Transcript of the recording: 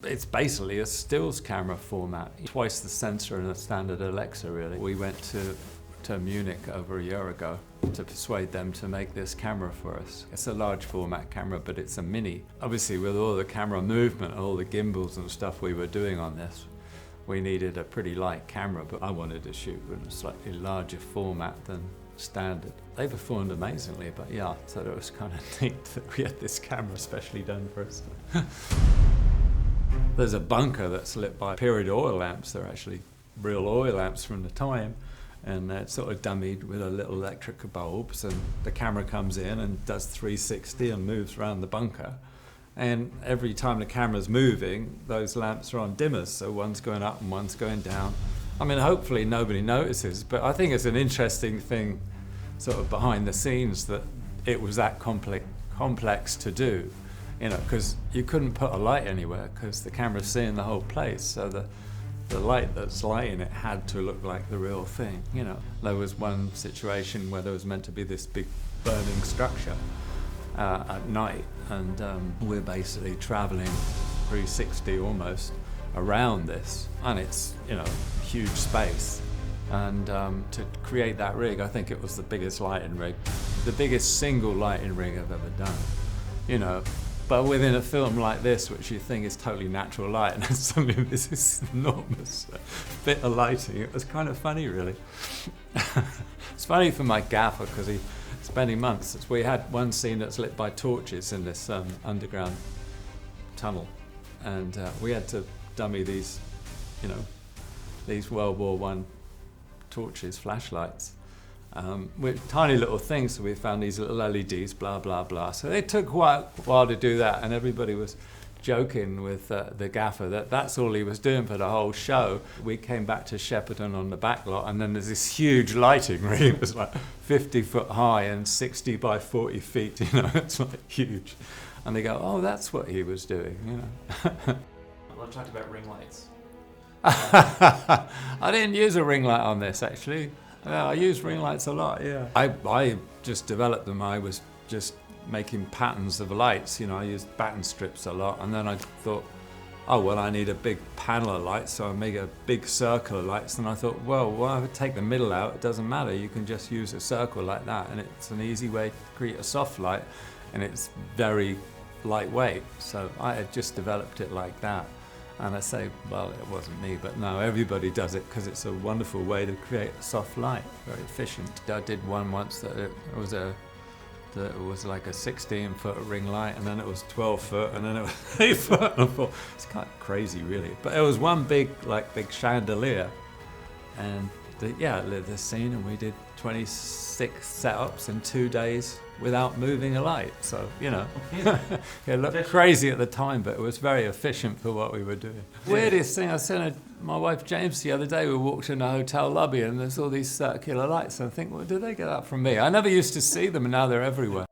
It's basically a stills camera format, twice the sensor in a standard Alexa really. We went to Munich over a year ago to persuade them to make this camera for us. It's a large format camera, but it's a mini. Obviously with all the camera movement and all the gimbals and stuff we were doing on this, we needed a pretty light camera, but I wanted to shoot with a slightly larger format than standard. They performed amazingly, but yeah, so it was kind of neat that we had this camera specially done for us. There's a bunker that's lit by period oil lamps. They're actually real oil lamps from the time, and they're sort of dummied with a little electric bulbs, and the camera comes in and does 360 and moves around the bunker. And every time the camera's moving, those lamps are on dimmers, so one's going up and one's going down. I mean, hopefully nobody notices, but I think it's an interesting thing sort of behind the scenes that it was that complex to do. You know, because you couldn't put a light anywhere because the camera's seeing the whole place, so the light that's lighting it had to look like the real thing, you know. There was one situation where there was meant to be this big burning structure at night, and we're basically traveling 360 almost around this, and it's, you know, huge space. And to create that rig, I think it was the biggest lighting rig, the biggest single lighting rig I've ever done, you know. But within a film like this, which you think is totally natural light, and suddenly there's this enormous bit of lighting, it was kind of funny, really. It's funny for my gaffer, because he's spending months. We had one scene that's lit by torches in this underground tunnel, and we had to dummy these, you know, these World War I torches, flashlights. With tiny little things, so we found these little LEDs, blah, blah, blah. So it took quite a while to do that, and everybody was joking with the gaffer that that's all he was doing for the whole show. We came back to Shepperton on the back lot, and then there's this huge lighting ring. It was like 50 foot high and 60 by 40 feet, you know, it's like huge. And they go, oh, that's what he was doing, you know. Let's talk about ring lights. I didn't use a ring light on this, actually. Yeah, I use ring lights a lot, yeah. I just developed them. I was just making patterns of lights, you know. I used batten strips a lot, and then I thought, oh, well, I need a big panel of lights, so I make a big circle of lights, and I thought, well, why would I take the middle out? It doesn't matter, you can just use a circle like that, and it's an easy way to create a soft light, and it's very lightweight, so I had just developed it like that. And I say, well, it wasn't me, but no, everybody does it because it's a wonderful way to create a soft light, very efficient. I did one once that it was like a 16-foot ring light, and then it was 12 foot, and then it was 8 foot. And I thought, it's kind of crazy, really. But it was one big chandelier, and lit this scene, and we did 26 setups in 2 days without moving a light. So, you know, it looked crazy at the time, but it was very efficient for what we were doing. Weirdest thing, I sent my wife James the other day, we walked in a hotel lobby and there's all these circular lights, and I think, well, did they get that from me? I never used to see them, and now they're everywhere.